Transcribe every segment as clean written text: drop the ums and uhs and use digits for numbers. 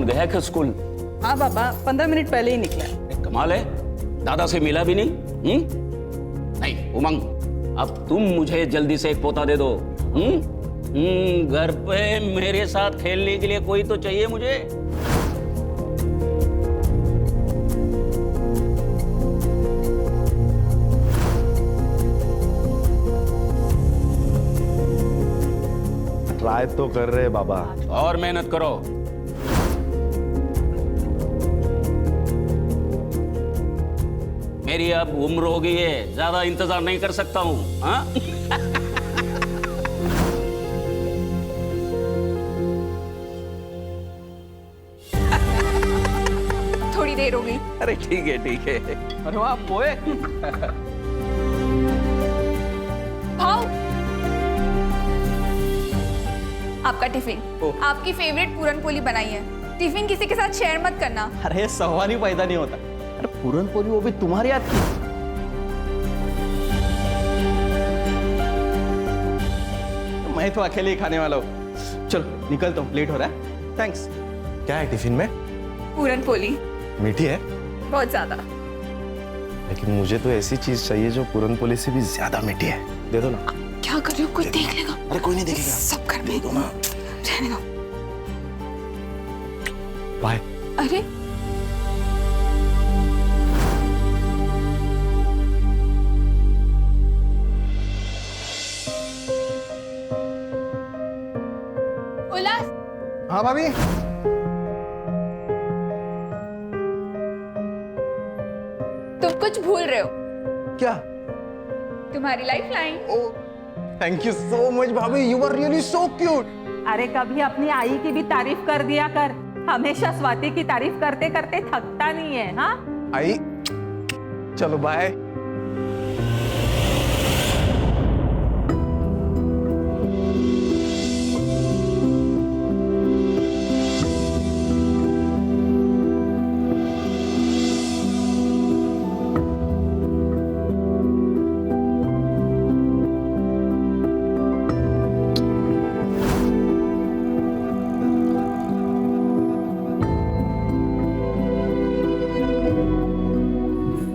कौन गया क्या स्कूल? हाँ पापा, 15 मिनट पहले ही निकला। कमाल है, दादा से मिला भी नहीं। नहीं उमंग, अब तुम मुझे जल्दी से एक पोता दे दो। घर पे मेरे साथ खेलने के लिए कोई तो चाहिए मुझे। ट्राई तो कर रहे बाबा। और मेहनत करो। मेरी अब उम्र हो गई है, ज्यादा इंतजार नहीं कर सकता हूँ। हाँ? थोड़ी देर हो गई। अरे ठीक है ठीक है। अरे वाह पोए। भाव, आपका टिफिन। आपकी फेवरेट पूरन पोली बनाई है। टिफिन किसी के साथ शेयर मत करना। अरे सवाल ही पैदा नहीं होता। अरे पूरन पोली वो भी तुम्हारे हाथ की। मैं तो अकेले ही खाने वाला हूँ। चलो निकलता हूँ, लेट हो रहा है। थैंक्स। क्या है टिफिन में? पूरन पोली। मीठी है? बहुत ज्यादा। लेकिन मुझे तो ऐसी चीज चाहिए जो पूरन पोली से भी ज्यादा मीठी है। दे दो ना। क्या कर रहे हो? कोई देख लेगा। अरे कोई नहीं देखेगा। सब घर में। दो ना। रहने दो। बाय। अरे उल्लास, हाँ भाभी। तुम कुछ भूल रहे हो। क्या? तुम्हारी life line. Thank you so much bhabhi, you are really so cute. अरे कभी अपनी आई की भी तारीफ कर दिया कर। हमेशा स्वाति की तारीफ करते करते थकता नहीं है। हाँ आई, चलो बाय।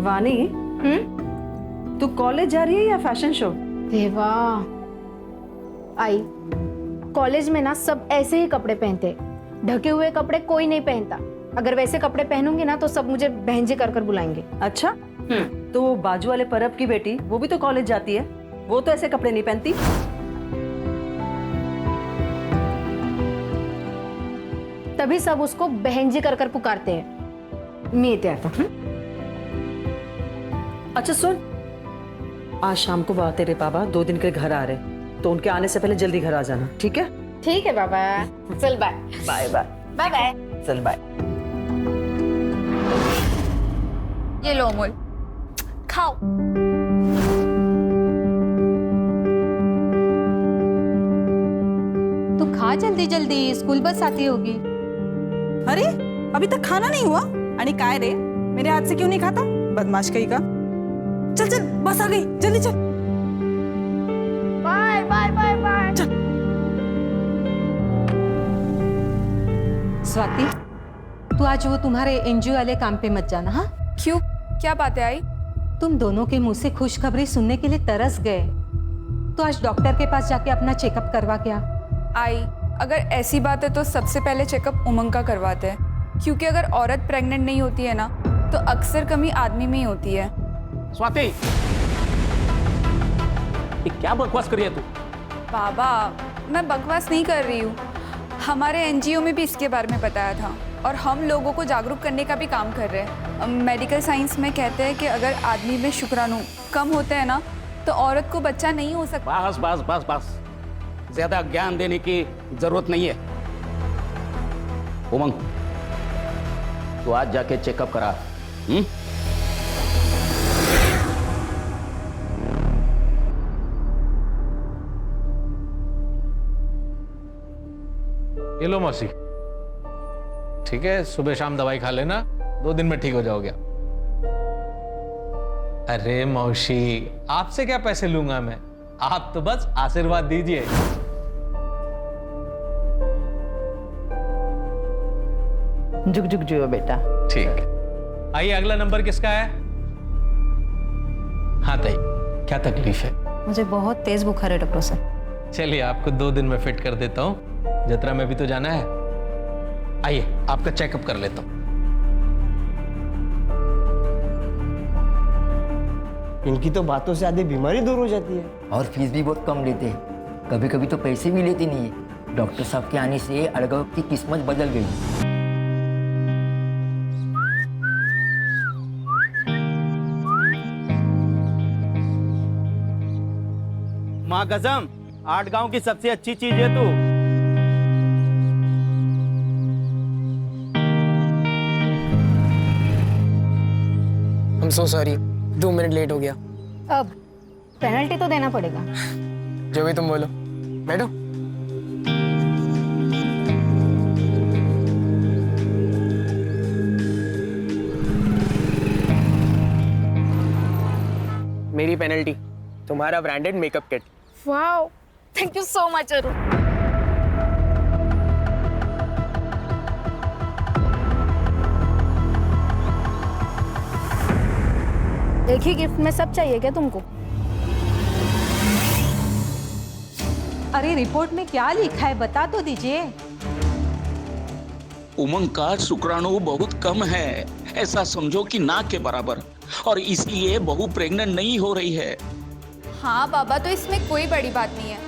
वानी, तू कॉलेज जा रही है या फैशन शो? देवा, आई कॉलेज में ना सब ऐसे ही कपड़े पहनते हैं। ढके हुए कपड़े कोई नहीं पहनता। अगर वैसे कपड़े पहनूंगी ना तो सब मुझे बहन जी कर कर बुलाएंगे। अच्छा, तो वो बाजू वाले परब की बेटी, वो भी तो कॉलेज जाती है। वो तो ऐसे कपड़े नहीं पहनती। तभी सब उसको बहन जी कर पुकारते हैं। मैं तो आता। अच्छा सुन, आज शाम को तेरे पापा 2 दिन के घर आ रहे, तो उनके आने से पहले जल्दी घर आ जाना, ठीक है? ठीक है बाबा, चल bye. Bye bye. Bye bye. चल बाय। ये लो अमूल, खाओ। तू खा जल्दी जल्दी, स्कूल बस आती होगी। अरे अभी तक खाना नहीं हुआ? आणि काय रे, मेरे हाथ से क्यों नहीं खाता? बदमाश कहीं का। चल चल, बस आ गई, जल्दी चल। Bye bye bye bye. Swati, तू आज वो तुम्हारे एनजीओ वाले काम पे मत जाना। हाँ, क्यों? क्या बात है आई? तुम दोनों के मुंह से खुशखबरी सुनने के लिए तरस गए। तो आज डॉक्टर के पास जाके अपना चेकअप करवा के आ। आई, अगर ऐसी बात है तो सबसे पहले चेकअप उमंग का करवाते हैं, क्योंकि अगर औरत प्रेग्नेंट नहीं होती है ना तो अक्सर कमी आदमी में ही होती है। स्वाति, ये क्या बकवास कर रही है तू? बाबा, मैं बकवास नहीं कर रही हूँ। हमारे एनजीओ में भी इसके बारे में बताया था और हम लोगों को जागरूक करने का भी काम कर रहे हैं। मेडिकल साइंस में कहते हैं कि अगर आदमी में शुक्राणु कम होते हैं ना तो औरत को बच्चा नहीं हो सकता। बस बस बस बस, ज्यादा ज्ञान देने की जरूरत नहीं है। उमंग, तो आज जाके चेकअप करा। ये लो मौसी, ठीक है, सुबह शाम दवाई खा लेना, 2 दिन में ठीक हो जाओगे। अरे मौसी, आपसे क्या पैसे लूंगा मैं, आप तो बस आशीर्वाद दीजिए। झुक झुक जियो बेटा। ठीक। आइए, अगला नंबर किसका है? हाँ ताई, क्या तकलीफ है? मुझे बहुत तेज बुखार है डॉक्टर साहब। चलिए, आपको 2 दिन में फिट कर देता हूँ। जत्रा में भी तो जाना है। आइए, आपका चेकअप कर लेता हूँ। इनकी तो बातों से आधी बीमारी दूर हो जाती है। और फीस भी बहुत कम लेते हैं, कभी कभी तो पैसे भी लेते नहीं है। डॉक्टर साहब के आने से अड़गव की किस्मत बदल गई। माँ कसम, 8 गांव की सबसे अच्छी चीज है तू। I'm so sorry, 2 minute late हो गया। अब पेनल्टी तो देना पड़ेगा। जो भी तुम बोलो। बैठो। मेरी पेनल्टी, तुम्हारा branded makeup kit. Wow, thank you so much Arun. एक ही गिफ्ट में सब चाहिए क्या तुमको? अरे रिपोर्ट में क्या लिखा है बता तो दीजिए। उमंग का शुक्राणु बहुत कम है, ऐसा समझो कि ना के बराबर, और इसलिए बहू प्रेग्नेंट नहीं हो रही है। हाँ बाबा, तो इसमें कोई बड़ी बात नहीं है।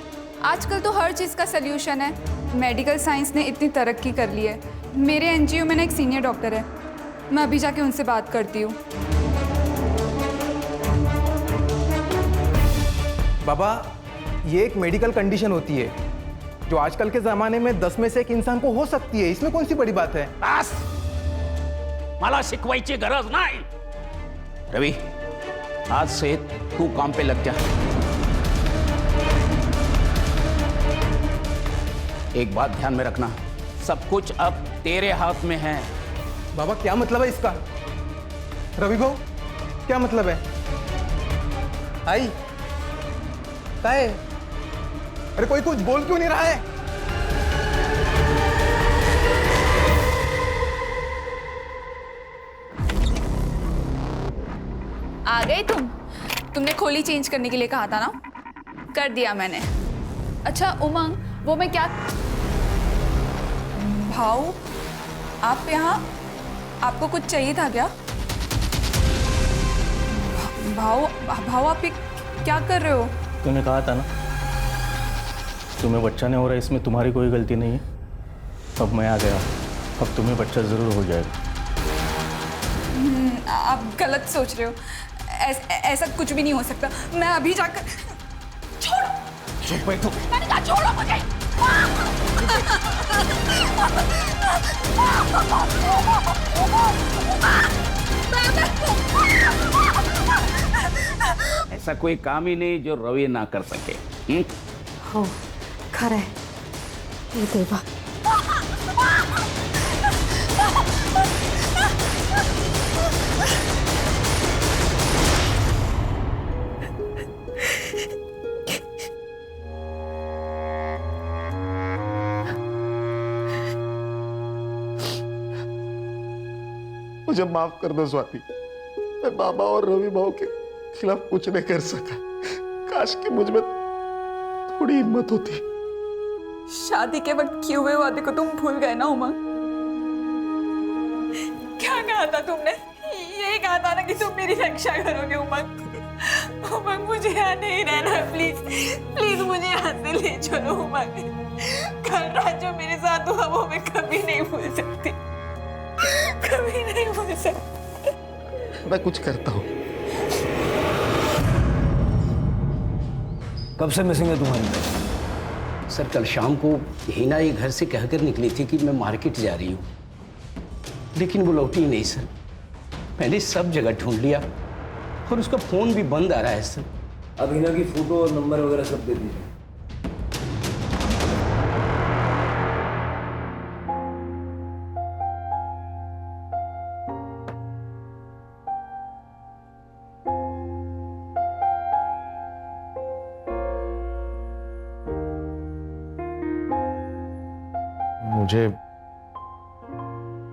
आजकल तो हर चीज़ का सल्यूशन है। मेडिकल साइंस ने इतनी तरक्की कर ली है। मेरे एनजीओ में ना एक सीनियर डॉक्टर है, मैं अभी जाके उनसे बात करती हूँ। बाबा, ये एक मेडिकल कंडीशन होती है जो आजकल के जमाने में 10 में से 1 इंसान को हो सकती है। इसमें कौन सी बड़ी बात है? बस, मला शिकवायची गरज नाही। रवि, आज से तू काम पे लग जा। एक बात ध्यान में रखना, सब कुछ अब तेरे हाथ में है। बाबा, क्या मतलब है इसका? रवि भाऊ, क्या मतलब है? आई क्या है? अरे कोई कुछ बोल क्यों नहीं रहा है? आ गए तुमने खोली चेंज करने के लिए कहा था ना, कर दिया मैंने। अच्छा उमंग, वो मैं क्या भाऊ, आप यहाँ, आपको कुछ चाहिए था क्या? भाऊ आप ये क्या कर रहे हो? तूने कहा था ना, तुम्हें बच्चा नहीं हो रहा, इसमें तुम्हारी कोई गलती नहीं है। अब मैं आ गया, अब तुम्हें बच्चा जरूर हो जाएगा। आप गलत सोच रहे हो, ऐसा कुछ भी नहीं हो सकता। मैं अभी जाकर, छोड़ो। चुप बैठो। मैंने कहा छोड़ो मुझे। ऐसा कोई काम ही नहीं जो रवि ना कर सके। हो, खरं है ये देवा। मुझे माफ कर दो स्वाति, मैं बाबा और रवि भाऊ के खिलाफ कुछ नहीं कर सका। काश कि मुझ में थोड़ी हिम्मत होती। शादी के वक्त किए हुए वादे को तुम भूल गए ना उमंग? क्या कहा था तुमने? यही कहा था ना कि तुम मेरी रक्षा करोगे उमंग। उमंग, मुझे यहाँ नहीं रहना, प्लीज प्लीज मुझे यहाँ से ले चलो उमंग। कल रात जो मेरे साथ हुआ वो मैं कभी नहीं भूल सकती, कभी नहीं भूल सकती। मैं कुछ करता हूँ। कब से मिसिंग है तुम्हारी? सर, कल शाम को हिना ये घर से कहकर निकली थी कि मैं मार्केट जा रही हूँ, लेकिन वो लौटी ही नहीं सर। मैंने सब जगह ढूंढ लिया और उसका फोन भी बंद आ रहा है सर। अब हिना की फोटो और नंबर वगैरह सब दे दीजिए।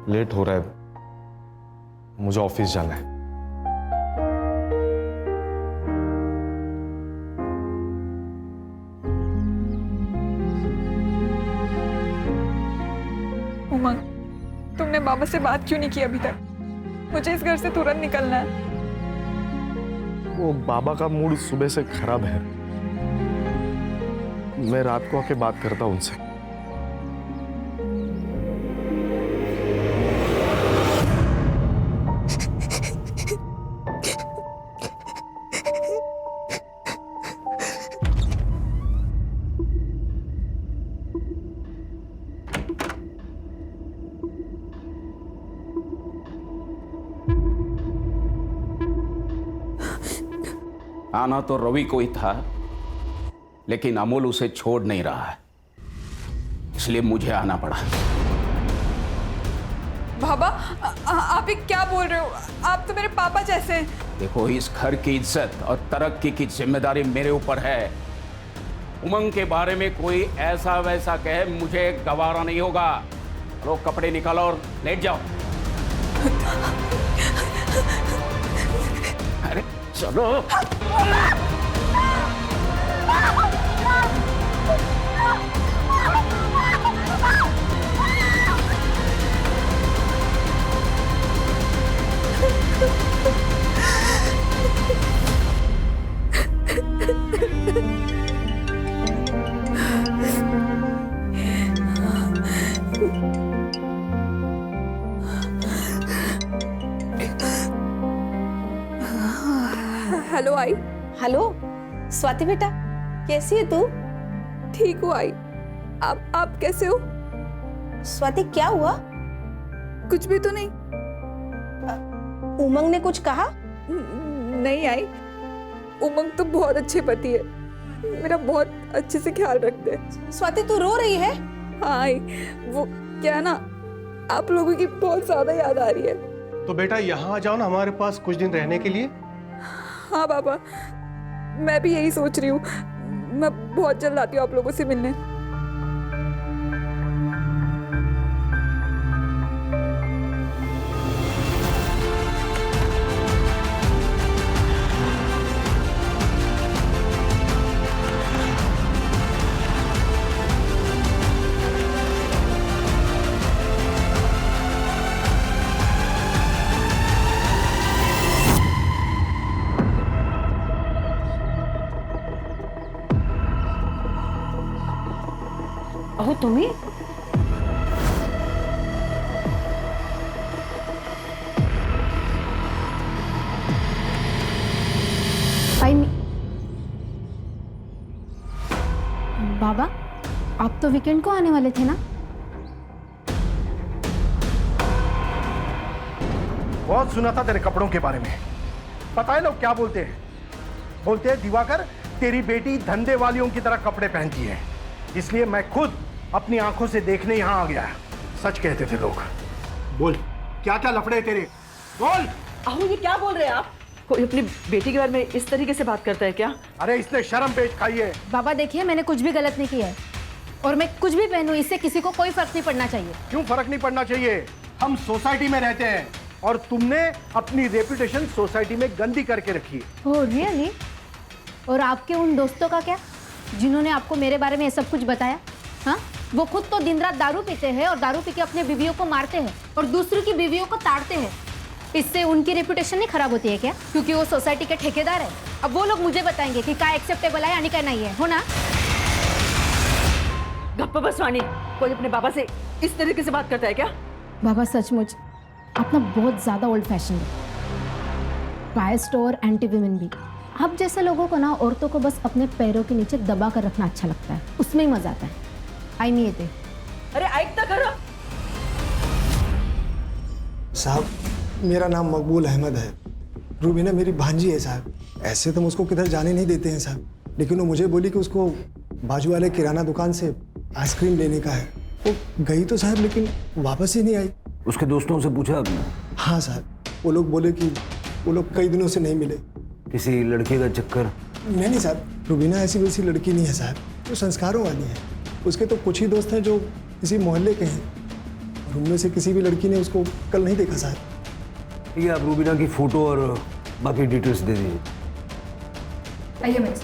लेट हो रहा है, मुझे ऑफिस जाना है। उमंग, तुमने बाबा से बात क्यों नहीं की अभी तक? मुझे इस घर से तुरंत निकलना है। वो बाबा का मूड सुबह से खराब है, मैं रात को आके बात करता हूं उनसे। आना तो रवि को ही था, लेकिन अमोल उसे छोड़ नहीं रहा है, इसलिए मुझे आना पड़ा। बाबा, आप ये क्या बोल रहे हो? आप तो मेरे पापा जैसे हैं। देखो, इस घर की इज्जत और तरक्की की जिम्मेदारी मेरे ऊपर है। उमंग के बारे में कोई ऐसा वैसा कहे, मुझे गवारा नहीं होगा। लो, कपड़े निकालो और लेट जाओ। अरे चलो। हेलो आई। हेलो स्वाति बेटा, कैसी है तू? ठीक हूँ आई। आप कैसे हो? स्वाति क्या हुआ? कुछ भी तो नहीं। उमंग ने कुछ कहा? नहीं आई, उमंग तो बहुत अच्छे पति है, मेरा बहुत अच्छे से ख्याल रखते हैं। स्वाति तू रो रही है? हाँ आई, वो क्या ना, आप लोगों की बहुत ज्यादा याद आ रही है। तो बेटा यहाँ आ जाओ ना हमारे पास कुछ दिन रहने के लिए। हाँ बाबा, मैं भी यही सोच रही हूँ। मैं बहुत जल्द आती हूँ आप लोगों से मिलने। अहो तुम्ही बाबा, आप तो वीकेंड को आने वाले थे ना? बहुत सुना था तेरे कपड़ों के बारे में। पता है लोग क्या बोलते हैं? बोलते हैं दिवाकर, तेरी बेटी धंधे वालियों की तरह कपड़े पहनती है, इसलिए मैं खुद अपनी आंखों से देखने यहाँ आ गया। सच कहते थे लोग। बोल, क्या क्या लफड़े तेरे? बोल। अहो ये क्या बोल रहे हैं आप? कोई अपनी बेटी के बारे में इस तरीके से बात करता है क्या? अरे इसने शर्म पेश खाई है। बाबा देखिए, मैंने कुछ भी गलत नहीं किया है, और मैं कुछ भी पहनूं इससे किसी को कोई फर्क नहीं पड़ना चाहिए। क्यों फर्क नहीं पड़ना चाहिए? हम सोसाइटी में रहते हैं और तुमने अपनी रेपुटेशन सोसाइटी में गंदी करके रखी है। Oh really? और आपके उन दोस्तों का क्या, जिन्होंने आपको मेरे बारे में ये सब कुछ बताया? हाँ, वो खुद तो दिन रात दारू पीते हैं और दारू पी के अपने बीवियों को मारते हैं और दूसरों की बीवियों को ताड़ते हैं। इससे उनकी रेपुटेशन नहीं खराब होती है क्या? क्योंकि वो सोसाइटी के ठेकेदार है। अब वो लोग मुझे बताएंगे कि क्या एक्सेप्टेबल है यानी क्या नहीं है, हो ना? गप्पा बस वाणी, कोई अपने बाबा से इस तरीके से बात करता है क्या? बाबा सचमुच आप ना बहुत ज्यादा ओल्ड फैशन है, बायस्ड और एंटी विमेन भी। आप जैसे लोगों को ना औरतों को बस अपने पैरों के नीचे दबा कर रखना अच्छा लगता है, उसमें ही मजा आता है। आई नहीं येते। अरे ऐकता खरं? साहब, मेरा नाम मकबूल अहमद है। रूबीना मेरी भांजी है साहब। ऐसे तो मुझको किधर जाने नहीं देते हैं साहब, लेकिन वो मुझे बोली कि उसको बाजू वाले किराना दुकान से आइसक्रीम लेने का है। वो गई तो साहब, लेकिन वापस ही नहीं आई। उसके दोस्तों से पूछा आपने? हाँ साहब, वो लोग बोले कि वो लोग कई दिनों से नहीं मिले। किसी लड़के का चक्कर? नहीं साहब, रूबीना ऐसी वैसी लड़की नहीं है साहब, वो संस्कारों वाली है। उसके तो कुछ ही दोस्त हैं जो इसी मोहल्ले के हैं, और रूम में से किसी भी लड़की ने उसको कल नहीं देखा साहब। ठीक है, आप रूबीना की फोटो और बाकी डिटेल्स दे दीजिए। आइए मेरे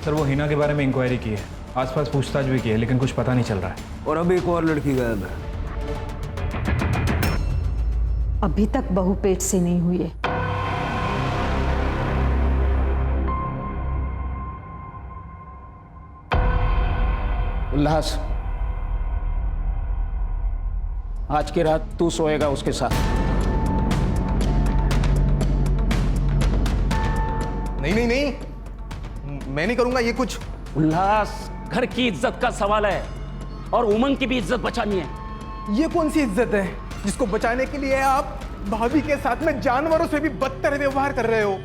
सर, वो हिना के बारे में इंक्वायरी की है, आसपास पूछताछ भी की है, लेकिन कुछ पता नहीं चल रहा है। और अब एक और लड़की गायब है। अभी तक बहू पेट से नहीं हुई है। उल्लास, आज की रात तू सोएगा उसके साथ। नहीं नहीं नहीं, मैं नहीं करूंगा ये कुछ। उल्लास, घर की इज्जत का सवाल है और उमंग की भी इज्जत बचानी है। ये कौन सी इज्जत है जिसको बचाने के लिए आप भाभी के साथ में जानवरों से भी बदतर व्यवहार कर रहे हो?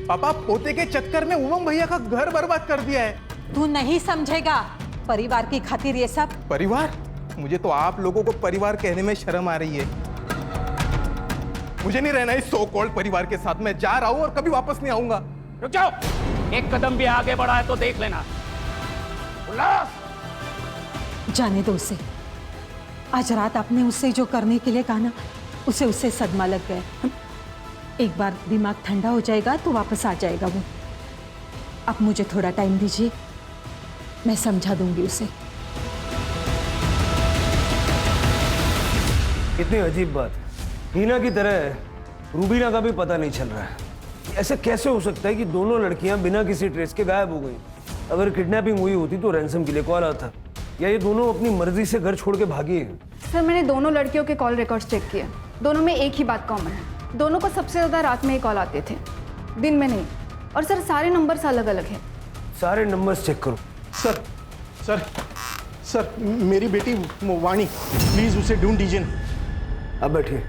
पापा, पोते के चक्कर में उमंग भैया का घर बर्बाद कर दिया है। तू नहीं समझेगा, परिवार की खातिर ये सब। परिवार? मुझे तो आप लोगों को परिवार कहने में शर्म आ रही है। मुझे नहीं रहना इस सो कॉल्ड परिवार के साथ। मैं जा रहा हूं और कभी वापस नहीं आऊंगा। रुक जाओ, एक कदम भी आगे बढ़ा है तो देख लेना। उल्लास, जाने दो उसे। आज रात आपने उससे जो करने के लिए कहा ना, उससे सदमा लग गया। एक बार दिमाग ठंडा हो जाएगा तो वापस आ जाएगा वो। आप मुझे थोड़ा टाइम दीजिए, मैं समझा दूंगी उसे। कितनी अजीब बात है, हिना की तरह रूबीना का भी पता नहीं चल रहा है। ऐसे कैसे हो सकता है कि दोनों लड़कियां बिना किसी ट्रेस के गायब हो गई? अगर किडनैपिंग हुई होती तो रैंसम के लिए कॉल आता, या ये दोनों अपनी मर्जी से घर छोड़ के भागी है? सर, मैंने दोनों लड़कियों के कॉल रिकॉर्ड्स चेक किए। दोनों में एक ही बात कॉमन है, दोनों को सबसे ज़्यादा रात में ही कॉल आते थे, दिन में नहीं। और सर, सारे नंबर्स अलग अलग हैं। सारे नंबर्स चेक करो। सर सर सर, मेरी बेटी वाणी, प्लीज उसे ढूंढ दीजिए ना। अब बैठिए।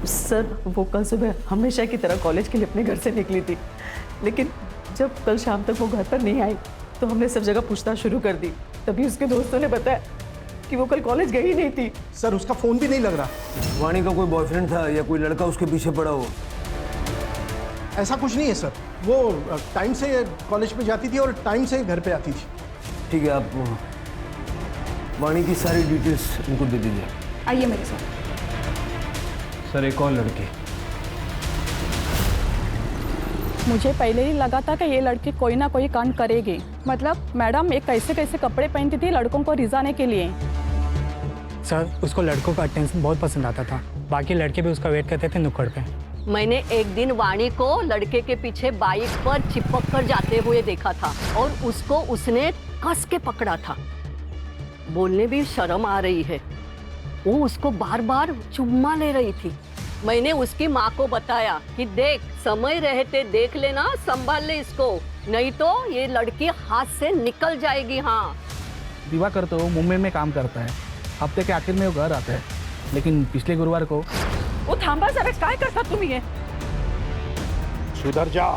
सर, वो कल सुबह हमेशा की तरह कॉलेज के लिए अपने घर से निकली थी, लेकिन जब कल शाम तक वो घर पर नहीं आई तो हमने सब जगह पूछताछ शुरू कर दी। तभी उसके दोस्तों ने बताया कि वो कल कॉलेज गई नहीं थी। सर, उसका फोन भी नहीं लग रहा। वाणी का कोई बॉयफ्रेंड था या कोई लड़का उसके पीछे पड़ा हो? ऐसा कुछ नहीं है सर, वो टाइम से कॉलेज पे जाती थी और टाइम से घर पे आती थी। ठीक है, आप वाणी की सारी डिटेल्स उनको दे दीजिए। आइए मेरे साथ। सर, एक और लड़की। मुझे पहले ही लगा था कि ये लड़की कोई ना कोई कांड करेगी। मतलब मैडम, ये कैसे कैसे कपड़े पहनती थी लड़कों को रिझाने के लिए। सर, उसको लड़कों का अटेंशन बहुत पसंद आता था, बाकी लड़के भी उसका वेट करते थे नुक्कड़ पे। मैंने एक दिन वाणी को लड़के के पीछे बाइक पर चिपक कर जाते हुए देखा था और उसको उसने कस के पकड़ा था। बोलने भी शर्म आ रही है। वो उसको बार बार चुम्मा ले रही थी। मैंने उसकी माँ को बताया कि देख, समय रहते देख लेना, संभाल ले इसको, नहीं तो ये लड़की हाथ से निकल जाएगी। हाँ, दिवाकर तो मुंबई में काम करता है, हफ्ते के आखिर में वो घर आता है, लेकिन पिछले गुरुवार को वो थांबा जरा, काय करता तुम्ही हे? सुधर जा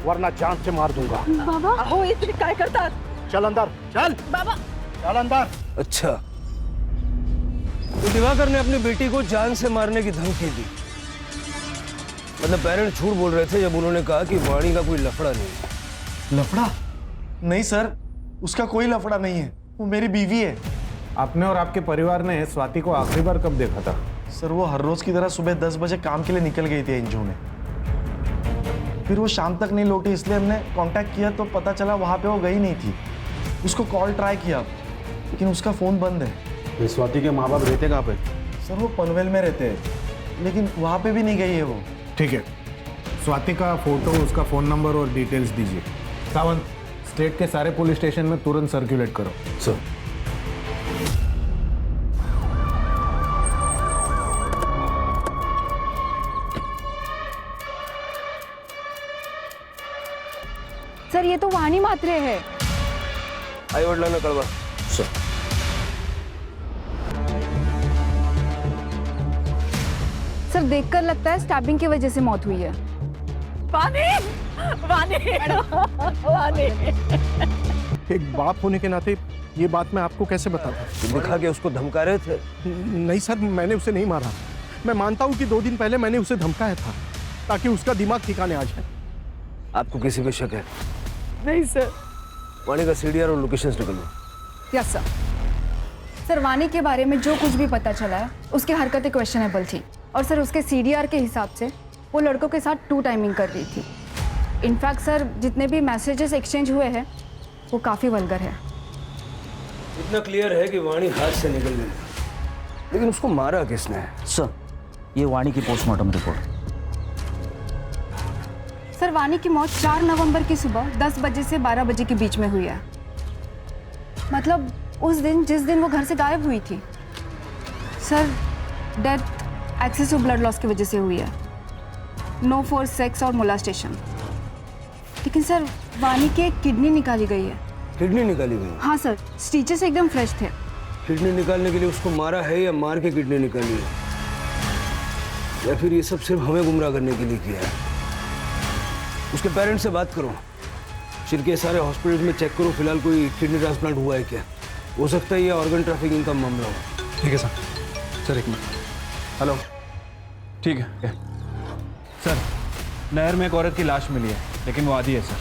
वरना जान से मार दूंगा। बाबा, हो इथे काय करतात? चल अंदर, चल बाबा, चल अंदर। अच्छा, तो दिवाकर ने अपनी बेटी को जान से मारने की धमकी दी। मतलब पेरेंट्स झूठ बोल रहे थे जब उन्होंने कहा कि वाणी का कोई लफड़ा नहीं। लफड़ा? नहीं सर, उसका कोई लफड़ा नहीं है, वो मेरी बीवी है। आपने और आपके परिवार ने स्वाति को आखिरी बार कब देखा था? सर, वो हर रोज की तरह सुबह 10 बजे काम के लिए निकल गई थी एनजीओ में। फिर वो शाम तक नहीं लौटी, इसलिए हमने कांटेक्ट किया तो पता चला वहाँ पे वो गई नहीं थी। उसको कॉल ट्राई किया लेकिन उसका फ़ोन बंद है। स्वाति के माँ बाप रहते कहाँ पे? सर, वो पनवेल में रहते हैं, लेकिन वहाँ पे भी नहीं गई है वो। ठीक है, स्वाति का फोटो, उसका फ़ोन नंबर और डिटेल्स दीजिए। सावंत, स्टेट के सारे पुलिस स्टेशन में तुरंत सर्कुलेट करो। सर। सर, ये तो वाणी मात्रे है। आई वडिलांना कळवा। सर। सर, देखकर लगता है स्टैबिंग की वजह से मौत हुई है। वाणी, वाणी, वाणी। एक बाप होने के नाते ये बात मैं आपको कैसे बताऊं? दिखा के उसको धमका रहे थे? नहीं सर, मैंने उसे नहीं मारा। मैं मानता हूं कि 2 दिन पहले मैंने उसे धमकाया था ताकि उसका दिमाग ठिकाने आ जाए। आपको किसी पे शक है? नहीं सर, वाणी का सीडीआर और लोकेशंस निकल लो। Yes sir. सर वाणी के बारे में जो कुछ भी पता चला है उसकी हरकतें क्वेश्चनेबल थी और सर उसके सीडीआर के हिसाब से वो लड़कों के साथ 2 टाइमिंग कर रही थी। इनफैक्ट सर जितने भी मैसेजेस एक्सचेंज हुए हैं वो काफ़ी वल्गर है। इतना क्लियर है कि वाणी हाथ से निकल गई, लेकिन उसको मारा किसने? सर ये वाणी की पोस्टमार्टम रिपोर्ट। सर वाणी की मौत 4 नवंबर की सुबह 10 बजे से 12 बजे के बीच में हुई है। मतलब उस दिन जिस दिन वो घर से गायब हुई थी। Sir death excessive blood loss की वजह से हुई है, नो फॉर सेक्स और मोलास्टेशन। लेकिन सर वाणी की एक किडनी निकाली गई है। किडनी निकाली गई? हाँ सर, स्टिचेस एकदम फ्रेश थे। किडनी निकालने के लिए उसको मारा है या मार के किडनी निकाली है, या फिर ये सब सिर्फ हमें गुमराह करने के लिए किया है? उसके पेरेंट्स से बात करो, शिरके सारे हॉस्पिटल में चेक करो, फिलहाल कोई किडनी ट्रांसप्लांट हुआ है क्या? हो सकता है ये ऑर्गन ट्रैफिकिंग का मामला हो। ठीक है सर। सर एक मिनट। हेलो। ठीक है सर, नहर में एक औरत की लाश मिली है, लेकिन वो आधी है सर।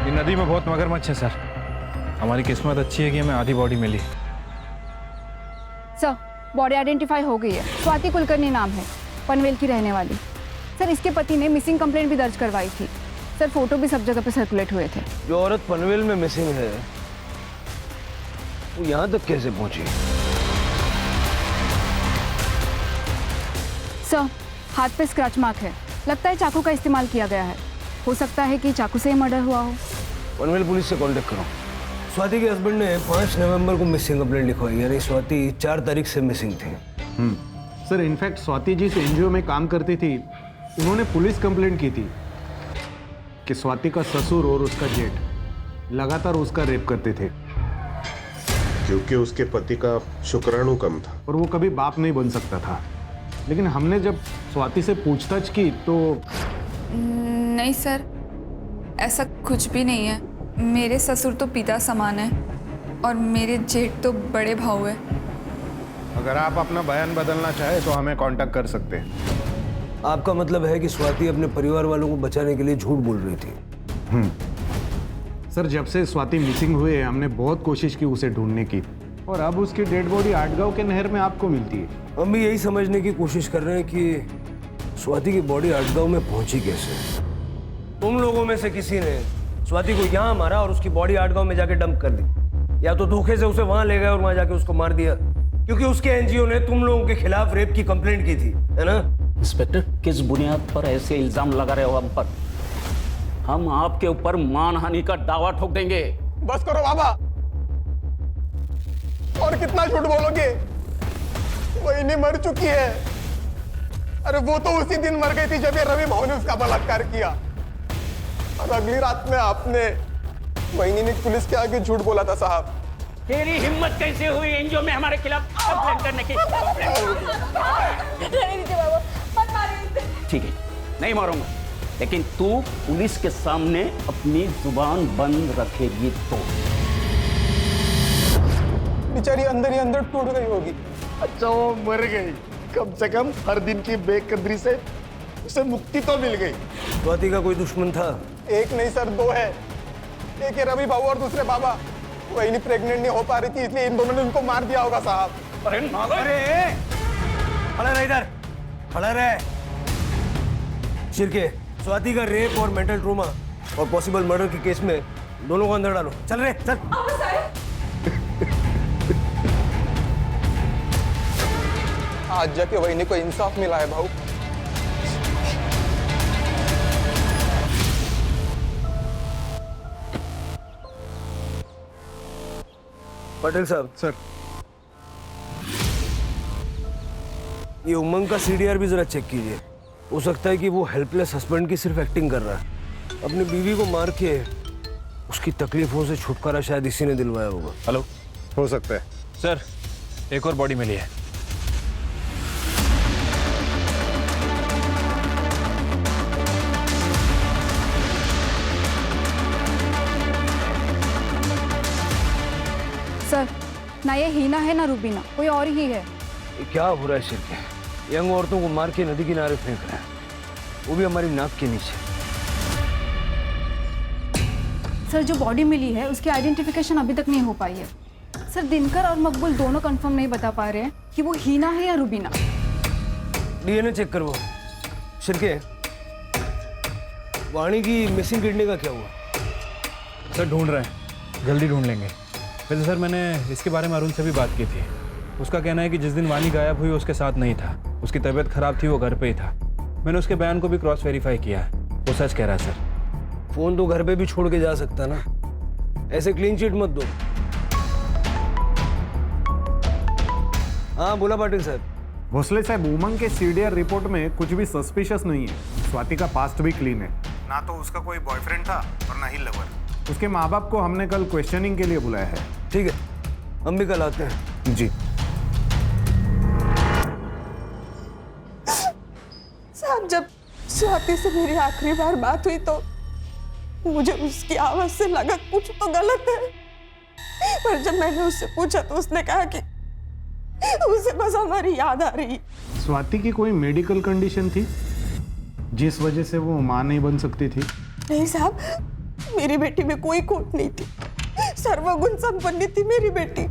ये नदी में बहुत मगरमच्छ है सर। हमारी किस्मत अच्छी है कि हमें आधी बॉडी मिली। सर बॉडी आइडेंटिफाई हो गई है, स्वाति कुलकर्णी नाम है, पनवेल की रहने वाली। सर इसके पति ने मिसिंग कंप्लेंट भी दर्ज करवाई थी। सर फोटो भी सब जगह पे सर्कुलेट हुए थे। जो औरत पनवेल में मिसिंग है वो यहाँ तक कैसे पहुंची? सर हाथ पे स्क्रैच मार्क है, लगता है चाकू का इस्तेमाल किया गया है। हो सकता है कि चाकू से ही मर्डर हुआ हो। पनवेल पुलिस से कांटेक्ट करो। स्वाति के हस्बैंड ने 5 नवंबर को मिसिंग कंप्लेंट लिखवाई, यानी स्वाति 4 तारीख से मिसिंग थी। सर इनफैक्ट स्वाति जिस एनजीओ में काम करती थी उन्होंने पुलिस कंप्लेंट की थी कि स्वाति का ससुर और उसका जेठ लगातार उसका रेप करते थे, क्योंकि उसके पति का शुक्राणु कम था और वो कभी बाप नहीं बन सकता था। लेकिन हमने जब स्वाति से पूछताछ की तो नहीं सर, ऐसा कुछ भी नहीं है। मेरे ससुर तो पिता समान है और मेरे जेठ तो बड़े भाऊ है। अगर आप अपना बयान बदलना चाहे तो हमें कांटेक्ट कर सकते हैं। आपका मतलब है कि स्वाति अपने परिवार वालों को बचाने के लिए झूठ बोल रही थी? सर जब से स्वाति मिसिंग हुए हमने बहुत कोशिश की उसे ढूंढने की, और अब उसकी डेड बॉडी आटगांव के नहर में आपको मिलती है। हम भी यही समझने की कोशिश कर रहे हैं कि स्वाति की बॉडी आटगांव में पहुंची कैसे। तुम लोगों में से किसी ने स्वाति को यहाँ मारा और उसकी बॉडी आटगांव में जाके डंप कर दी, या तो धोखे से उसे वहां ले गए और वहां जाके उसको मार दिया, क्योंकि उसके एनजीओ ने तुम लोगों के खिलाफ रेप की कंप्लेंट की थी, है ना? इंस्पेक्टर किस बुनियाद पर ऐसे इल्जाम लगा रहे हो हम पर? हम आपके ऊपर मानहानि का दावा ठोक देंगे। बस करो बाबा, और कितना झूठ बोलोगे? वही मर चुकी है। अरे वो तो उसी दिन मर गई थी जब ये रवि भाऊ ने उसका बलात्कार किया, और अगली रात में आपने वही ने पुलिस के आगे झूठ बोला था। साहब तेरी हिम्मत कैसे हुई एनजीओ में हमारे खिलाफ कंप्लेंट करने की? ठीक है, नहीं मारूंगा, लेकिन तू पुलिस के सामने अपनी जुबान बंद रखेगी तो। बेचारी अंदर ही अंदर टूट गई होगी। अच्छा वो मर गई, कम से कम हर दिन की बेकदरी से उसे मुक्ति तो मिल गई। स्वाति का कोई दुश्मन था? एक नहीं सर, 2 है। एक है रवि भाऊ और दूसरे बाबा। वही नहीं प्रेग्नेंट नहीं हो पा रही थी, इसलिए इन दोनों ने उनको मार दिया होगा साहब। अरे खड़ा रह इधर, खड़ा रह। शिरके, स्वाति का रेप और मेंटल ट्रोमा और पॉसिबल मर्डर के केस में दोनों को अंदर डालो। चल रे चल। आज जाके वही को इंसाफ मिला है भाऊ। पटेल साहब। सर ये उमंग का सीडीआर भी जरा चेक कीजिए। हो सकता है कि वो हेल्पलेस हस्बैंड की सिर्फ एक्टिंग कर रहा है। अपनी बीवी को मार के उसकी तकलीफों से छुटकारा शायद इसी ने दिलवाया होगा। हेलो, हो सकता है। सर एक और बॉडी मिली है। सर ना ये हीना है ना रूबीना, कोई और ही है। ये क्या हो रहा है शिरके? यंग औरतों को मार के नदी किनारे फेंक रहा है, वो भी हमारी नाक के नीचे। सर जो बॉडी मिली है उसकी आइडेंटिफिकेशन अभी तक नहीं हो पाई है। सर दिनकर और मकबूल दोनों कंफर्म नहीं बता पा रहे हैं कि वो हीना है या रुबीना। डीएनए चेक करवाओ। शिरके, वाणी की मिसिंग किडनी का क्या हुआ? सर ढूंढ रहे हैं, जल्दी ढूंढ लेंगे। वैसे सर मैंने इसके बारे में अरुण से भी बात की थी। उसका कहना है कि जिस दिन वाणी गायब हुई उसके साथ नहीं था, उसकी तबीयत खराब थी, वो घर पे ही था। मैंने उसके बयान को भी क्रॉस वेरीफाई किया है, वो सच कह रहा है सर। फोन तो घर पे भी छोड़ के जा सकता ना, ऐसे क्लीन चिट मत दो। हाँ बोला पाटिल साहब। भोसले साहब, उमंग के सीडीआर रिपोर्ट में कुछ भी सस्पिशियस नहीं है। स्वाति का पास्ट भी क्लीन है, ना तो उसका कोई बॉयफ्रेंड था और ना ही लवर। उसके माँ बाप को हमने कल क्वेश्चनिंग के लिए बुलाया है। ठीक है, हम भी कल आते हैं। जी साहब, जब स्वाति से मेरी आखिरी बार बात हुई तो मुझे उसकी आवाज से लगा कुछ तो गलत है, पर जब मैंने उससे पूछा तो उसने कहा कि उसे बस हमारी याद आ रही। स्वाति की कोई मेडिकल कंडीशन थी जिस वजह से वो मां नहीं बन सकती थी? नहीं साहब, मेरी बेटी में कोई खोट नहीं थी, सर्वगुण संपन्न थी मेरी बेटी।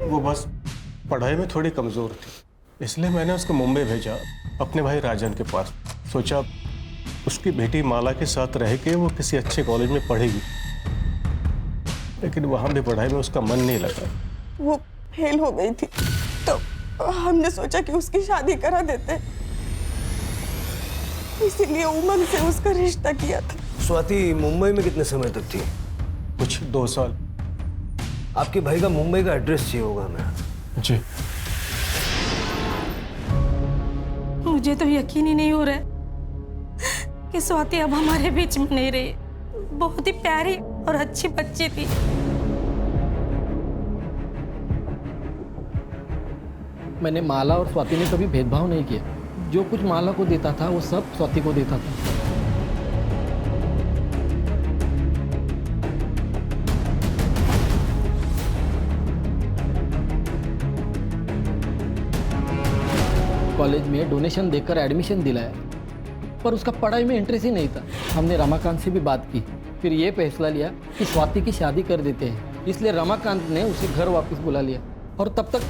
वो बस पढ़ाई में थोड़ी कमजोर थी, इसलिए मैंने उसको मुंबई भेजा अपने भाई राजन के पास। सोचा उसकी बेटी माला के साथ रह के वो किसी अच्छे कॉलेज में पढ़ेगी, लेकिन वहां भी पढ़ाई में उसका मन नहीं लगा। वो फेल हो गई थी तो हमने सोचा कि उसकी शादी करा देते, इसीलिए उमंग से उसका रिश्ता किया था। स्वाति मुंबई में कितने समय तक थी? कुछ 2 साल। आपके भाई का मुंबई का एड्रेस चाहिए होगा मैं। जी। मुझे तो यकीन ही नहीं हो रहा है कि स्वाति अब हमारे बीच में नहीं रही। बहुत ही प्यारी और अच्छी बच्ची थी। मैंने माला और स्वाति में कभी भेदभाव नहीं किया। जो कुछ माला को देता था वो सब स्वाति को देता था। कॉलेज में डोनेशन देकर एडमिशन दिलाया, पर उसका पढ़ाई में इंटरेस्ट ही नहीं था। हमने रमाकांत से भी बात की, फिर ये फैसला लिया कि स्वाति की शादी कर देते हैं। इसलिए रमाकांत ने उसे घर वापस बुला लिया और तब तक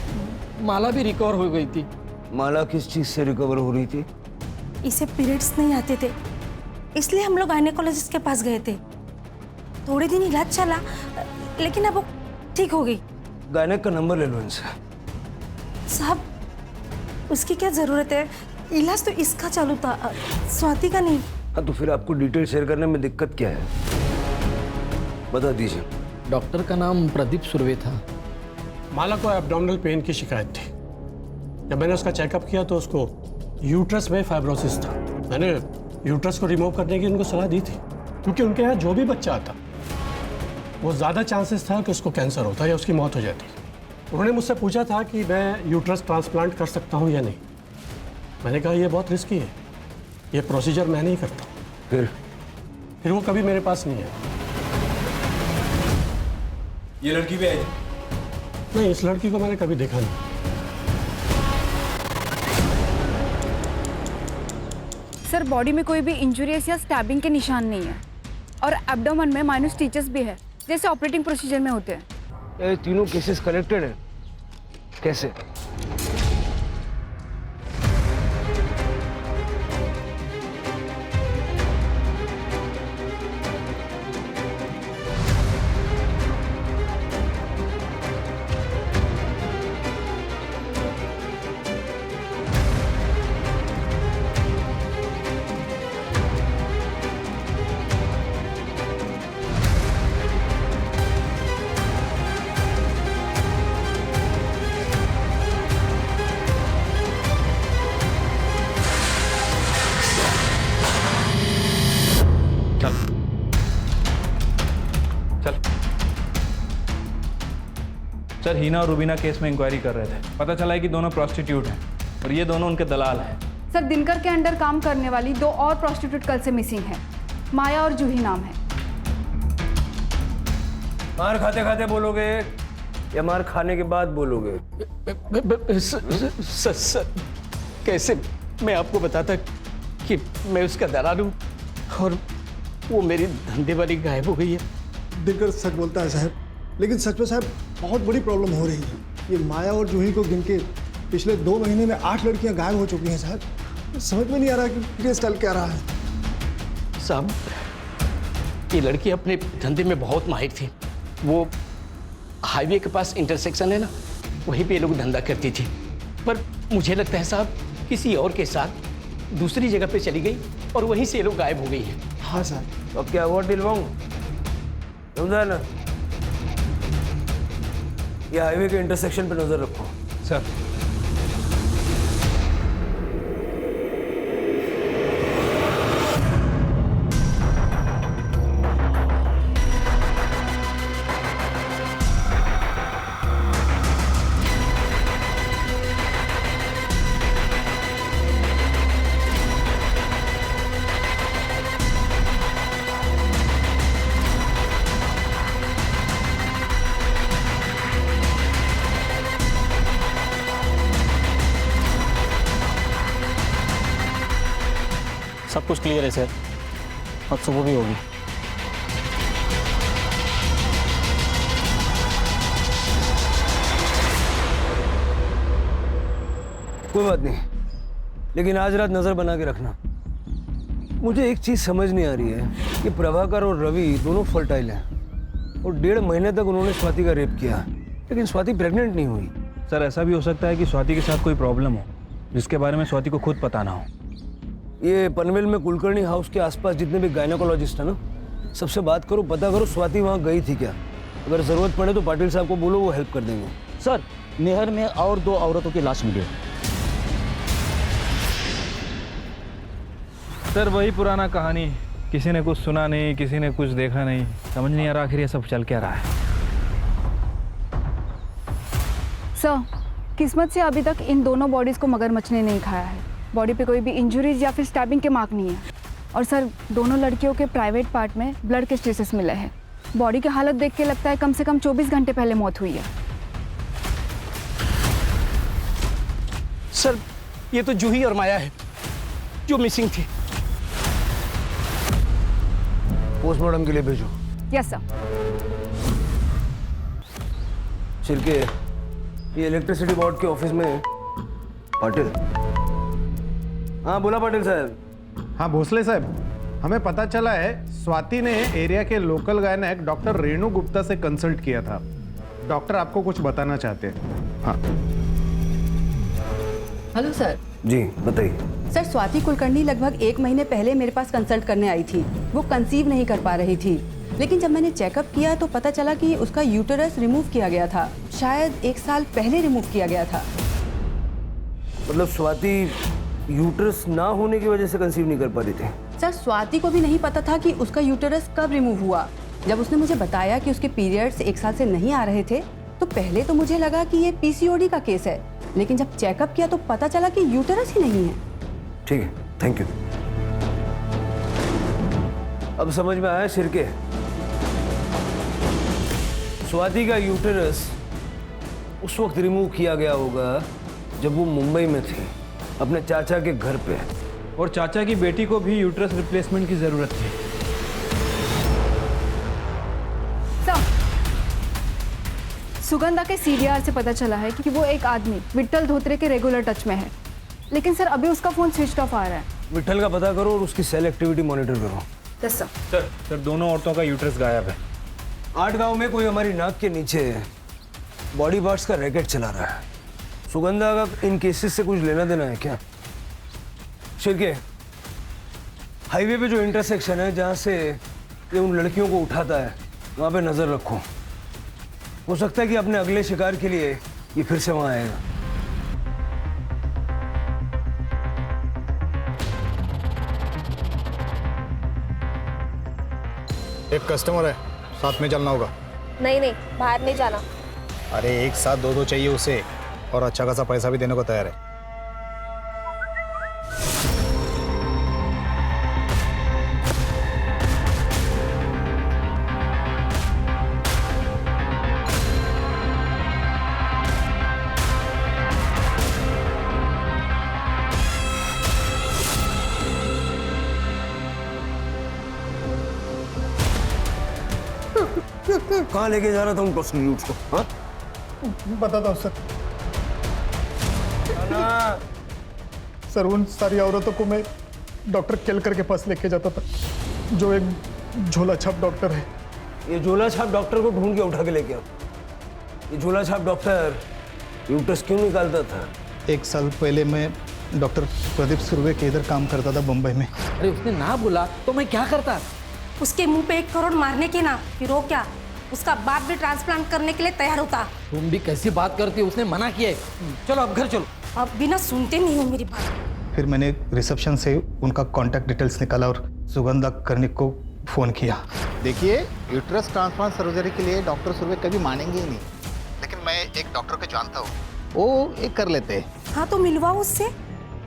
माला भी रिकवर हो गई थी। माला किस चीज से रिकवर हो रही थी? इसे पीरियड्स नहीं आते थे, इसलिए हम लोग गायनेकोलॉजिस्ट के पास गए थे। थोड़े दिन इलाज चला, लेकिन अब वो ठीक हो गई। गायनेक का नंबर ले लो इनसे। साहब, उसकी क्या जरूरत है? इलाज तो इसका चालू था, स्वाति का नहीं। हाँ, तो फिर आपको डिटेल शेयर करने में दिक्कत क्या है, बता दीजिए। डॉक्टर का नाम प्रदीप सुर्वे था। माला को एब्डोमिनल पेन की शिकायत थी। जब मैंने उसका चेकअप किया तो उसको यूट्रस में फाइब्रोसिस था। मैंने यूट्रस को रिमूव करने की उनको सलाह दी थी, क्योंकि उनके यहाँ जो भी बच्चा आता वो ज़्यादा चांसेस था कि उसको कैंसर होता या उसकी मौत हो जाती। उन्होंने मुझसे पूछा था कि मैं यूट्रस ट्रांसप्लांट कर सकता हूँ या नहीं। मैंने कहा यह बहुत रिस्की है, ये प्रोसीजर मैं नहीं करता। फिर वो कभी मेरे पास नहीं आया। ये लड़की भी आई? नहीं, इस लड़की को मैंने कभी देखा नहीं। सर बॉडी में कोई भी इंजुरीज या स्टैबिंग के निशान नहीं है और एब्डोमेन में माइनस स्टिचेस भी है, जैसे ऑपरेटिंग प्रोसीजर में होते हैं। ये तीनों केसेस कनेक्टेड हैं? कैसे? सर हीना और रुबीना केस में इंक्वायरी कर रहे थे। पता चला है कि दोनों प्रॉस्टिट्यूट हैं और ये दोनों उनके दलाल हैं। सर दिनकर के अंडर काम करने वाली 2 और प्रॉस्टिट्यूट कल से मिसिंग है। माया और जूही नाम है। मार खाते खाते बोलोगे या मार खाने के बाद बोलोगे? सर कैसे मैं आपको बताता कि मैं उसका दलाल हूँ और वो मेरी धंधे वाली गायब हो गई है। दिनकर सच बोलता है साहब, लेकिन सच में साहब बहुत बड़ी प्रॉब्लम हो रही है। ये माया और जूही को गिन के पिछले 2 महीने में 8 लड़कियां गायब हो चुकी हैं साहब। समझ में नहीं आ रहा कि केस चल क्या रहा है। साहब ये लड़की अपने धंधे में बहुत माहिर थी। वो हाईवे के पास इंटरसेक्शन है ना, वहीं पे ये लोग धंधा करती थी। पर मुझे लगता है साहब किसी और के साथ दूसरी जगह पे चली गई और वहीं से ये लोग गायब हो गई हैं। हाँ साहब। अब क्या हुआ दिलवाऊं? समझा ना? ये हाईवे के इंटरसेक्शन पे नजर रखो। सर सब कुछ क्लियर है सर, अब सुबह भी होगी। कोई बात नहीं, लेकिन आज रात नजर बना के रखना। मुझे एक चीज समझ नहीं आ रही है कि प्रभाकर और रवि दोनों फर्टाइल हैं और 1.5 महीने तक उन्होंने स्वाति का रेप किया, लेकिन स्वाति प्रेग्नेंट नहीं हुई। सर ऐसा भी हो सकता है कि स्वाति के साथ कोई प्रॉब्लम हो जिसके बारे में स्वाति को खुद पता ना हो। ये पनवेल में कुलकर्णी हाउस के आसपास जितने भी गायनोकोलॉजिस्ट हैं ना, सबसे बात करो, पता करो स्वाति वहाँ गई थी क्या। अगर जरूरत पड़े तो पाटिल साहब को बोलो, वो हेल्प कर देंगे। सर नहर में और 2 औरतों की लाश मिली। सर वही पुराना कहानी, किसी ने कुछ सुना नहीं, किसी ने कुछ देखा नहीं, समझ नहीं आ रहा आखिर ये सब चल क्या रहा है। सर किस्मत से अभी तक इन दोनों बॉडीज को मगरमच्छ ने नहीं खाया है। बॉडी पे कोई भी इंजरीज या फिर स्टैबिंग के मार्क नहीं है। और सर दोनों लड़कियों के प्राइवेट पार्ट में ब्लड के ट्रेसेस मिले हैं। बॉडी की हालत देख के लगता है कम से कम 24 घंटे पहले मौत हुई है। सर ये तो जूही और माया है जो मिसिंग थी। पोस्टमार्टम के लिए भेजो। Yes sir. छिलके, ये इलेक्ट्रिसिटी बोर्ड के ऑफिस में पाटिल। हाँ बोला पाटिल साहब। हाँ भोसले साहब, हमें पता चला है स्वाति ने एरिया के local gynaec doctor Renu Gupta से कंसल्ट किया था। डॉक्टर आपको कुछ बताना चाहते हैं। हाँ हेलो सर। जी बताइए। सर स्वाति कुलकर्णी लगभग 1 महीने पहले मेरे पास कंसल्ट करने आई थी। वो कंसीव नहीं कर पा रही थी, लेकिन जब मैंने चेकअप किया तो पता चला कि उसका यूटेरस रिमूव किया गया था। शायद 1 साल पहले रिमूव किया गया था। मतलब स्वाति यूट्रस ना होने की वजह से कंसीव नहीं कर पा रही थी? सर स्वाति को भी नहीं पता था कि उसका यूटेरस कब रिमूव हुआ। जब उसने मुझे बताया कि उसके पीरियड्स 1 साल से नहीं आ रहे थे तो पहले तो मुझे लगा कि ये पीसीओडी का केस है, लेकिन जब चेकअप किया तो पता चला कि यूटेरस ही नहीं है। ठीक है, थैंक यू। अब समझ में आया शिरके, स्वाति का यूटेरस उस वक्त रिमूव किया गया होगा जब वो मुंबई में थी अपने चाचा के घर पे, और चाचा की बेटी को भी यूट्रस रिप्लेसमेंट की जरूरत थी। सुगंधा के सीडीआर से पता चला है कि वो एक आदमी विट्ठल धोत्रे के रेगुलर टच में है, लेकिन सर अभी उसका फोन स्विच ऑफ आ रहा है। विट्ठल का पता करो और उसकी सेल एक्टिविटी मॉनिटर करो। Yes sir. सर दोनों औरतों का यूट्रस गायब है। 8 गांव में कोई हमारी नाक के नीचे बॉडी पार्ट्स का रैकेट चला रहा है। सुगंधा का इन केसेस से कुछ लेना देना है क्या? शिरके, हाईवे पे जो इंटरसेक्शन है जहाँ से ये उन लड़कियों को उठाता है, वहाँ पे नजर रखो। हो सकता है कि अपने अगले शिकार के लिए ये फिर से वहाँ आएगा। एक कस्टमर है, साथ में चलना होगा। नहीं नहीं, बाहर नहीं जाना। अरे एक साथ 2 चाहिए उसे, और अच्छा खासा पैसा भी देने को तैयार है। कहाँ लेके जा रहा था उन प्रोस्टिट्यूट्स को? हाँ? बताता हूँ सर। सर उन सारी औरतों को मैं डॉक्टर केलकर के पास लेके जाता था, जो एक झोला छाप डॉक्टर है। ये झोला छाप डॉक्टर को ढूंढ के उठा के लेके आओ। ये झोला छाप डॉक्टर यूट्रस क्यों निकालता था? 1 साल पहले मैं डॉक्टर प्रदीप सुर्वे के इधर काम करता था बम्बई में। अरे उसने ना बोला तो मैं क्या करता? उसके मुंह पे 1 करोड़ मारने के ना, फिर वो क्या, उसका बाप भी ट्रांसप्लांट करने के लिए तैयार होता। तुम भी कैसी बात करती हो? उसने मना किया है। चलो अब घर चलो। अब बिना सुनते नहीं हो मेरी बात। फिर मैंने रिसेप्शन से उनका कांटेक्ट डिटेल्स निकाला और सुगंधा कर्णिक को फ़ोन किया। देखिए, यूट्रस ट्रांसप्लांट सर्जरी के लिए डॉक्टर सुर्वे कभी मानेंगे ही नहीं, लेकिन मैं एक डॉक्टर को जानता हूँ, वो एक कर लेते हैं। हाँ तो मिलवाओ उससे।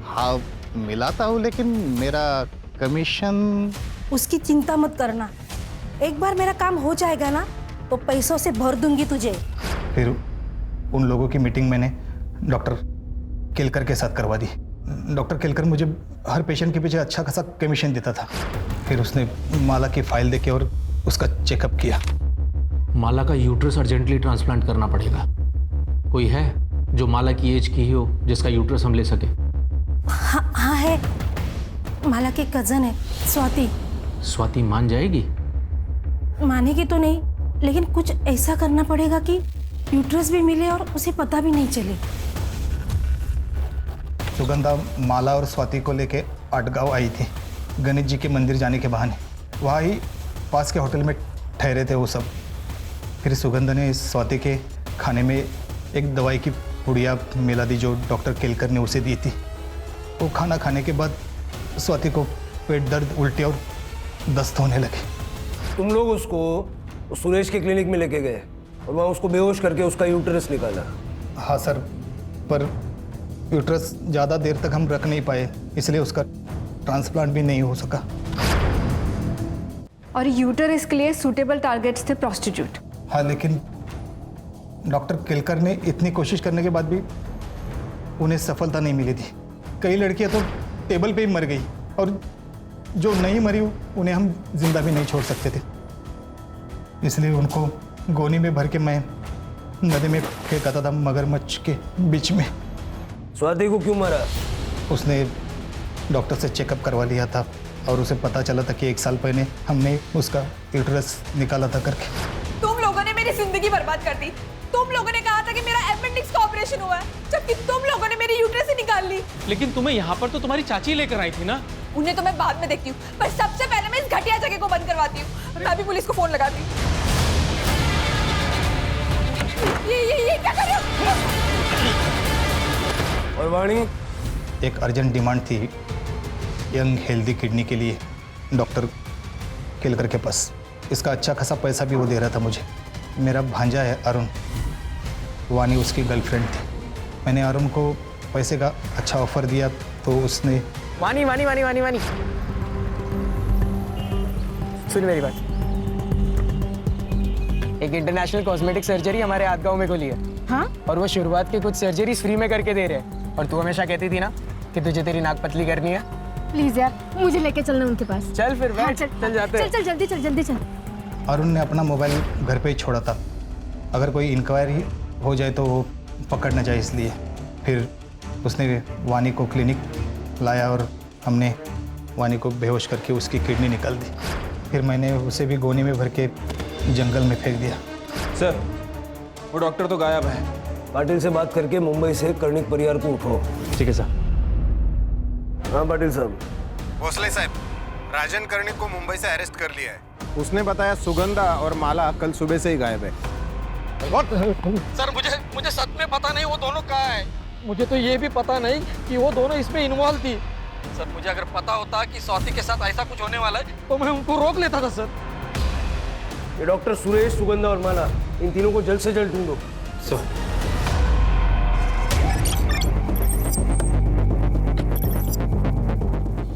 हाँ मिलाता हूँ, लेकिन मेरा कमीशन। उसकी चिंता मत करना, एक बार मेरा काम हो जाएगा ना तो पैसों से भर दूंगी तुझे। फिर उन लोगों की मीटिंग मैंने डॉक्टर केलकर के साथ करवा दी। डॉक्टर केलकर मुझे हर पेशेंट के पीछे अच्छा खासा कमीशन देता था। फिर उसने माला की फाइल देके और उसका चेकअप किया। माला का यूट्रस अर्जेंटली ट्रांसप्लांट करना पड़ेगा। कोई है जो माला की एज की ही हो, जिसका यूट्रस हम ले सके? हाँ है, माला के कजन है स्वाति। स्वाति मान जाएगी? मानेगी तो नहीं, लेकिन कुछ ऐसा करना पड़ेगा कि यूट्रस भी मिले और उसे पता भी नहीं चले। सुगंधा माला और स्वाति को लेके आटगांव आई थी गणेश जी के मंदिर जाने के बहाने। वहाँ ही पास के होटल में ठहरे थे वो सब। फिर सुगंधा ने स्वाति के खाने में एक दवाई की पुड़िया मिला दी जो डॉक्टर केलकर ने उसे दी थी। वो खाना खाने के बाद स्वाति को पेट दर्द, उल्टी और दस्त होने लगे। तुम लोग उसको सुरेश के क्लिनिक में लेके गए और वहाँ उसको बेहोश करके उसका यूट्रस निकाला? हाँ सर, पर यूट्रस ज़्यादा देर तक हम रख नहीं पाए, इसलिए उसका ट्रांसप्लांट भी नहीं हो सका। और यूटरस के लिए सूटेबल टारगेट्स थे प्रोस्टिट्यूट। हाँ, लेकिन डॉक्टर केलकर ने इतनी कोशिश करने के बाद भी उन्हें सफलता नहीं मिली थी। कई लड़कियां तो टेबल पे ही मर गई और जो नहीं मरी उन्हें हम जिंदा भी नहीं छोड़ सकते थे। इसलिए उनको गोनी में भर के मैं नदी में फेंकाता था, मगरमच्छ के बीच में। स्वाति को क्यों मारा? उसने डॉक्टर से चेकअप करवा लिया था और उसे पता चला था कि 1 साल पहले हमने उसका यूट्रस निकाला था करके। तुम लोगों ने मेरी जिंदगी बर्बाद कर दी। तुम लोगों ने कहा था कि मेरा अपेंडिक्स का ऑपरेशन हुआ है, जबकि तुम लोगों ने मेरी यूट्रस ही निकाल ली। लेकिन तुम्हें यहाँ पर तो तुम्हारी चाची लेकर आई थी ना? उन्हें तो मैं बाद में देखती हूँ, पर सबसे पहले मैं इस घटिया जगह को बंद करवाती हूँ। मैं भी पुलिस को फोन लगाती हूँ। ये क्या कर रहे हो? और वाणी? एक अर्जेंट डिमांड थी यंग हेल्दी किडनी के लिए डॉक्टर केलकर के पास। इसका अच्छा खासा पैसा भी वो दे रहा था मुझे। मेरा भांजा है अरुण, वानी उसकी गर्लफ्रेंड थी। मैंने अरुण को पैसे का अच्छा ऑफर दिया तो उसने वानी वानी वानी वानी वानी सुन मेरी बात। एक इंटरनेशनल कॉस्मेटिक सर्जरी हमारे आदगांव में खुली है। हाँ? और वो शुरुआत की कुछ सर्जरीज फ्री में करके दे रहे हैं। और तू हमेशा कहती थी ना कि तुझे तेरी नाक पतली करनी है। प्लीज यार, मुझे लेके चलना उनके पास। चल फिर बैठ। चल जाते हैं। चल जल्दी चल, जल्दी चल। अरुण ने अपना मोबाइल घर पे ही छोड़ा था, अगर कोई इंक्वायरी हो जाए तो वो पकड़ न जाए, इसलिए। फिर उसने वानी को क्लिनिक लाया और हमने वानी को बेहोश करके उसकी किडनी निकाल दी। फिर मैंने उसे भी गोनी में भर के जंगल में फेंक दिया। सर, वो डॉक्टर तो गायब है। पाटिल से बात करके मुंबई से कर्णिक परिवार को उठो। ठीक है सर। हाँ पाटिल साहब। भोसले साहब, राजन कर्णिक को मुंबई से अरेस्ट कर लिया है। उसने बताया सुगंधा और माला कल सुबह से ही गायब है। सर मुझे सच में पता नहीं वो दोनों कहाँ है। मुझे तो ये भी पता नहीं कि वो दोनों इसमें इन्वॉल्व थी। सर मुझे अगर पता होता कि स्वाति के साथ ऐसा कुछ होने वाला है तो मैं उनको रोक लेता था सर। ये डॉक्टर सुरेश, सुगंधा और माला, इन तीनों को जल्द से जल्द ढूंढो। सर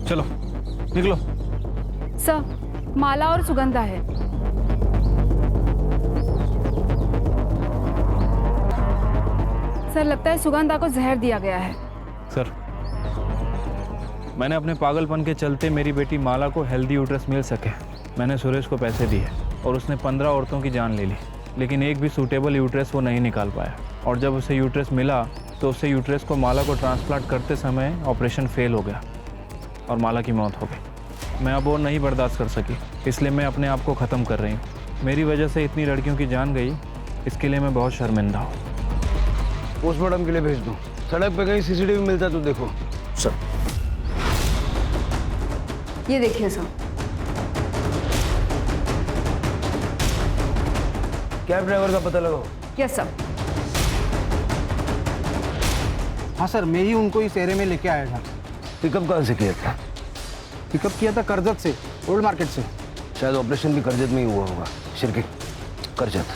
चलो निकलो। सर, माला और सुगंधा है। सर लगता है सुगंधा को जहर दिया गया है। सर, मैंने अपने पागलपन के चलते मेरी बेटी माला को हेल्दी यूट्रस मिल सके, मैंने सुरेश को पैसे दिए। और उसने 15 औरतों की जान ले ली, लेकिन एक भी सूटेबल यूट्रस वो नहीं निकाल पाया। और जब उसे यूट्रस मिला तो उससे यूट्रस को माला को ट्रांसप्लांट करते समय ऑपरेशन फेल हो गया और माला की मौत हो गई। मैं अब और नहीं बर्दाश्त कर सकी, इसलिए मैं अपने आप को ख़त्म कर रही हूँ। मेरी वजह से इतनी लड़कियों की जान गई, इसके लिए मैं बहुत शर्मिंदा हूँ। पोस्टमार्टम के लिए भेज दो। सड़क पे कहीं सीसीटीवी मिलता तो देखो। सर ये देखिए सर। कैब ड्राइवर का पता लगाओ। Yes sir. हाँ सर, मैं ही उनको इस एरिया में लेके आया था। पिकअप कहाँ से किया था? पिकअप किया था करजत से, ओल्ड मार्केट से। शायद ऑपरेशन भी करजत में ही हुआ होगा। शिरके करजत।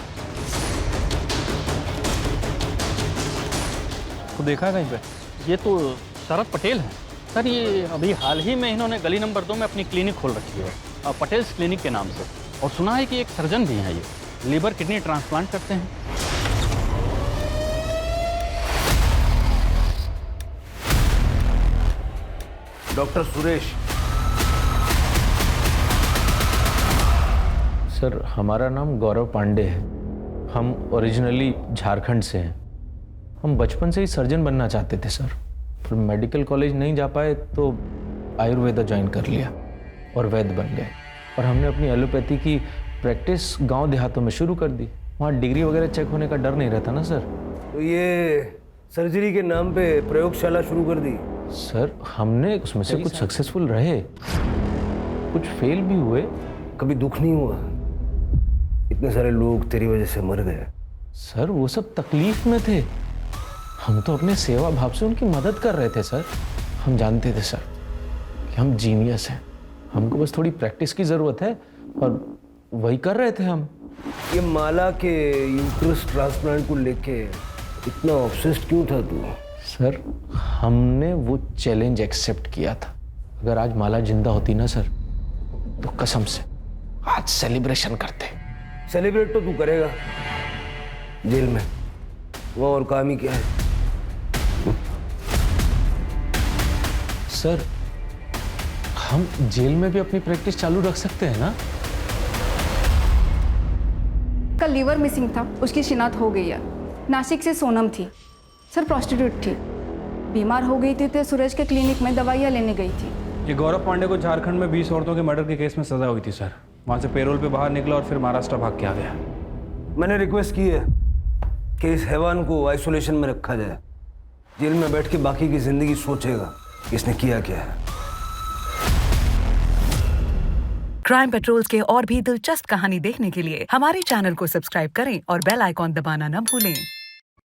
तो देखा कहीं पे? ये तो शरद पटेल है सर। ये अभी हाल ही में इन्होंने गली नंबर 2 में अपनी क्लिनिक खोल रखी है, पटेल्स क्लिनिक के नाम से। और सुना है कि एक सर्जन भी हैं, ये लीवर किडनी ट्रांसप्लांट करते हैं। डॉक्टर सुरेश। सर हमारा नाम गौरव पांडे है। हम ओरिजिनली झारखंड से हैं। हम बचपन से ही सर्जन बनना चाहते थे सर, पर मेडिकल कॉलेज नहीं जा पाए तो आयुर्वेदा ज्वाइन कर लिया और वैद्य बन गए। और हमने अपनी एलोपैथी की प्रैक्टिस गांव देहातों में शुरू कर दी। वहाँ डिग्री वगैरह चेक होने का डर नहीं रहता ना सर। तो ये सर्जरी के नाम पे प्रयोगशाला शुरू कर दी? सर हमने उसमें से कुछ सक्सेसफुल रहे, कुछ फेल भी हुए। कभी दुख नहीं हुआ? इतने सारे लोग तेरी वजह से मर गए। सर वो सब तकलीफ में थे, हम तो अपने सेवा भाव से उनकी मदद कर रहे थे सर। हम जानते थे सर कि हम जीनियस हैं, हमको बस थोड़ी प्रैक्टिस की ज़रूरत है और वही कर रहे थे हम। ये माला के यूट्रस ट्रांसप्लांट को लेके इतना ऑब्सेस्ड क्यों था तू? सर हमने वो चैलेंज एक्सेप्ट किया था। अगर आज माला जिंदा होती ना सर, तो कसम से आज सेलिब्रेशन करते। सेलिब्रेट तो तू करेगा जेल में, वो और काम ही क्या है? सर हम जेल में भी अपनी प्रैक्टिस चालू रख सकते हैं ना? का लीवर मिसिंग था, उसकी शिनाख्त हो गई है। नासिक से सोनम थी सर, प्रोस्टिट्यूट थी, बीमार हो गई थी तो सुरेश के क्लिनिक में दवाइयाँ लेने गई थी। ये गौरव पांडे को झारखंड में 20 औरतों के मर्डर के केस में सजा हुई थी सर। वहाँ से पेरोल पे बाहर निकला और फिर महाराष्ट्र भाग के आ गया। मैंने रिक्वेस्ट की है कि इस हैवान को आइसोलेशन में रखा जाए। जेल में बैठ के बाकी की जिंदगी सोचेगा कि इसने किया क्या है। क्राइम पेट्रोल्स के और भी दिलचस्प कहानी देखने के लिए हमारे चैनल को सब्सक्राइब करें और बेल आइकॉन दबाना न भूलें।